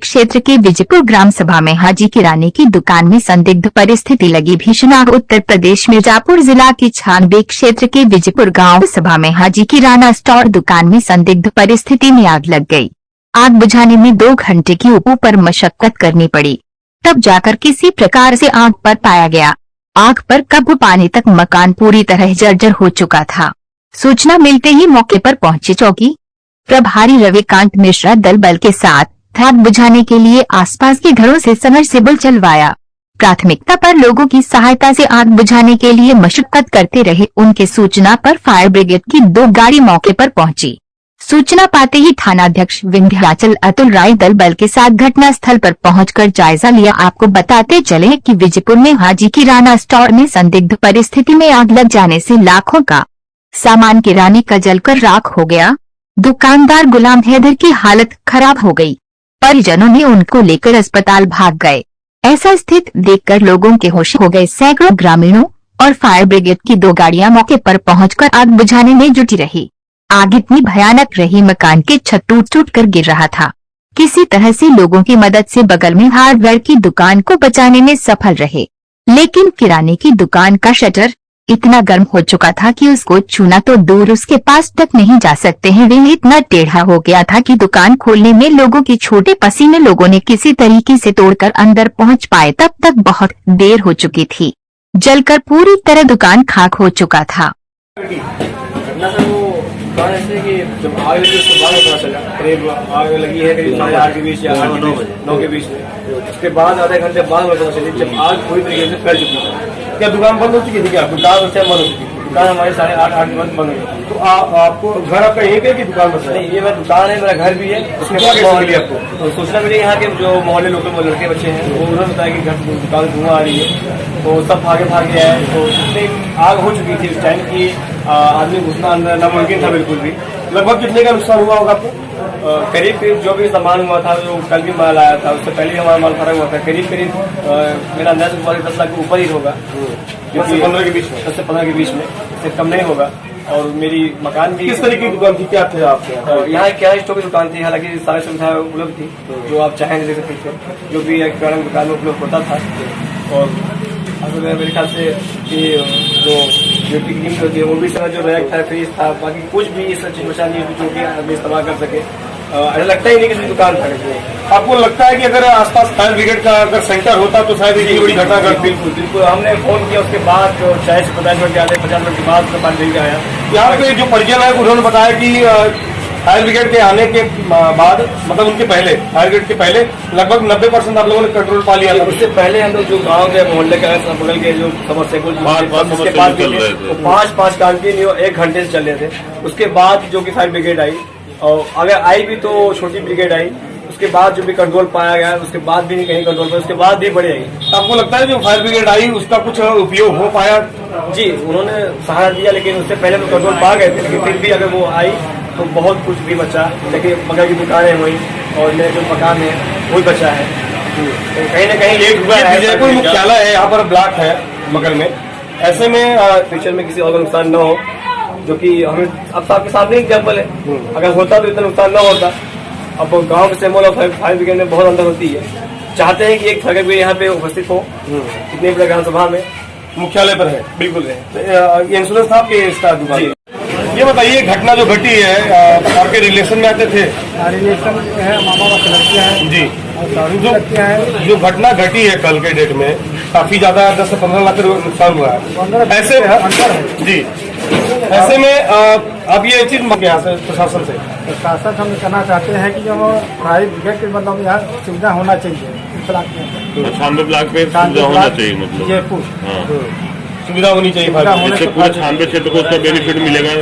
क्षेत्र के विजयपुर ग्राम सभा में हाजी किराने की दुकान में संदिग्ध परिस्थिति लगी भीषण आग। उत्तर प्रदेश मिर्जापुर जिला के छानबे क्षेत्र के विजयपुर गांव सभा में हाजी किराना स्टोर दुकान में संदिग्ध परिस्थिति में आग लग गई। आग बुझाने में 2 घंटे की ऊपर मशक्कत करनी पड़ी, तब जाकर किसी प्रकार से आग पर पाया गया। आग पर काबू पाने तक मकान पूरी तरह जर्जर हो चुका था। सूचना मिलते ही मौके पर पहुंचे चौकी प्रभारी रविकांत मिश्रा दल बल के साथ आग बुझाने के लिए आसपास के घरों से सबमर्सिबल चलवाया। प्राथमिकता पर लोगों की सहायता से आग बुझाने के लिए मशक्कत करते रहे। उनके सूचना पर फायर ब्रिगेड की 2 गाड़ी मौके पर पहुंची। सूचना पाते ही थानाध्यक्ष विंध्याचल अतुल राय दल बल के साथ घटना स्थल पर पहुंचकर जायजा लिया। आपको बताते चले कि विजयपुर में हाजी किराना स्टोर में संदिग्ध परिस्थिति में आग लग जाने से लाखों का सामान किराने का जलकर राख हो गया। दुकानदार गुलाम हैदर की हालत खराब हो गई। परिजनों ने उनको लेकर अस्पताल भाग गए। ऐसा स्थिति देखकर लोगों के होश हो गए। सैकड़ों ग्रामीणों और फायर ब्रिगेड की 2 गाड़ियां मौके पर पहुंचकर आग बुझाने में जुटी रही। आग इतनी भयानक रही, मकान की छत टूट कर गिर रहा था। किसी तरह से लोगों की मदद से बगल में हार्डवेयर की दुकान को बचाने में सफल रहे, लेकिन किराने की दुकान का शटर इतना गर्म हो चुका था कि उसको छूना तो दूर, उसके पास तक नहीं जा सकते हैं। वे इतना टेढ़ा हो गया था कि दुकान खोलने में लोगों की छोटे पसीने लोगों ने किसी तरीके से तोड़कर अंदर पहुंच पाए। तब तक बहुत देर हो चुकी थी। जलकर पूरी तरह दुकान खाक हो चुका था। ऐसे कि जब आग लगी उसके बाद पता चला करीब आग लगी है करीब 8:30 के बीच या 9 के बीच में। उसके बाद आधे घंटे बाद में पता चली जब आग पूरी तरीके से फैल चुकी थी। क्या दुकान बंद हो चुकी थी? क्या दुकान उस टाइम बंद हो चुकी थी? दुकान हमारे 8:30 के बाद बंद हो गई। तो आपको घर आपका यहीं पे कि दुकान बस? नहीं, ये मेरा दुकान है, मेरा घर भी है। उसके बाद मिली आपको तो सूचना मिली यहाँ के जो मोहल्ले लोकल लड़के बच्चे हैं वो उन्होंने बताया कि घर दुकान धुआं आ रही है। तो सब भागे आए। तो इतनी आग हो चुकी थी उस टाइम की आदमी घुसना अंदर नामुमकिन था बिल्कुल भी। लगभग कितने का नुकसान हुआ होगा आपको? करीब जो भी सामान हुआ था, जो कल भी माल आया था उससे पहले हमारा माल खराब हुआ था, करीब मेरा अंदाजा 10 लाख के ऊपर ही होगा। 10 से 15 के बीच में, 10 से 15 के बीच में, इससे कम नहीं होगा। और मेरी मकान भी किस तरीके की दुकान थी? क्या थे आपके यहाँ? क्या स्टोर की दुकान थी, हालांकि सारी सुविधाएं उपलब्ध थी जो आप चाहें दे सकते थे, जो भी एक दुकान में उपलब्ध होता था। और मेरे ख्याल से कि जो ड्यूटी कीमत होती है वो भी सारा जो रैक था, फ्रीज था, बाकी कुछ भी इस चीज बचा नहीं है जो कि आदमी इस्तेमाल कर सके। ऐसा लगता ही नहीं कि दुकान था। आपको लगता है कि अगर आसपास फायर ब्रिगेड का अगर सेंटर होता तो शायद इतनी बड़ी घटना कर? बिल्कुल हमने फोन किया, उसके बाद जो 40 से 50 मिनट आते 50 मिनट के बाद पानी ब्रिगेड आया। यहाँ पे जो परिजन है उन्होंने बताया कि फायर ब्रिगेड के आने के बाद, मतलब उनके पहले, फायर ब्रिगेड के पहले लगभग 90% आप लोगों ने कंट्रोल पा लिया था। उससे पहले हम लोग जो गांव के मोहल्ले के बगल के जो समरसेबुल उसके पास 5 कंटिन्यू 1 घंटे से चल रहे थे। उसके बाद जो कि फायर ब्रिगेड आई, और अगर आई भी तो छोटी ब्रिगेड आई। उसके बाद जो भी कंट्रोल पाया गया, उसके बाद भी नहीं कहीं कंट्रोल पाया, उसके बाद भी बड़ी आई। आपको लगता है जो फायर ब्रिगेड आई उसका कुछ उपयोग हो पाया? जी, उन्होंने सहारा दिया, लेकिन उससे पहले तो कंट्रोल पा गए थे, लेकिन फिर भी अगर वो आई तो बहुत कुछ भी बचा। लेकिन बगल की दुकानें हुई और मेरे जो मकान है वो बचा है। तो कहीं ना कहीं लेट हुआ है। विजयपुर मुख्यालय है, यहाँ पर ब्लॉक है बगल में। ऐसे में फ्यूचर में किसी और का नुकसान न हो, जो कि हमें अब आपके सामने एग्जाम्पल है। अगर होता तो इतना नुकसान न होता। अब गाँव के सेमोल और फायर ब्रिगेड में बहुत अंतर होती है। चाहते हैं कि एक फायर ब्रिगेड यहाँ पे उपस्थित हो इतनी बड़ी ग्राम सभा में, मुख्यालय पर है। बिल्कुल है। ये इंश्योरेंस था आपके इसका दुकान? ये बताइए, घटना जो घटी है आपके रिलेशन में आते थे? रिलेशन है, मामा बाप लड़कियां हैं जी। और जो घटना घटी है कल के डेट में, काफी ज्यादा 10 से 15 लाख का नुकसान हुआ है। ऐसे अंदर है जी। ऐसे में अब ये चीज यहाँ से प्रशासन से हम कहना चाहते हैं कि जो फायर ब्रिगेड के मतलब यहाँ सुविधा होना चाहिए। इस ब्लॉक में, छानबे ब्लॉक पे सुविधा होना चाहिए, मतलब जयपुर सुविधा होनी चाहिए। पूरे छानबे क्षेत्र को उसका बेनिफिट मिलेगा।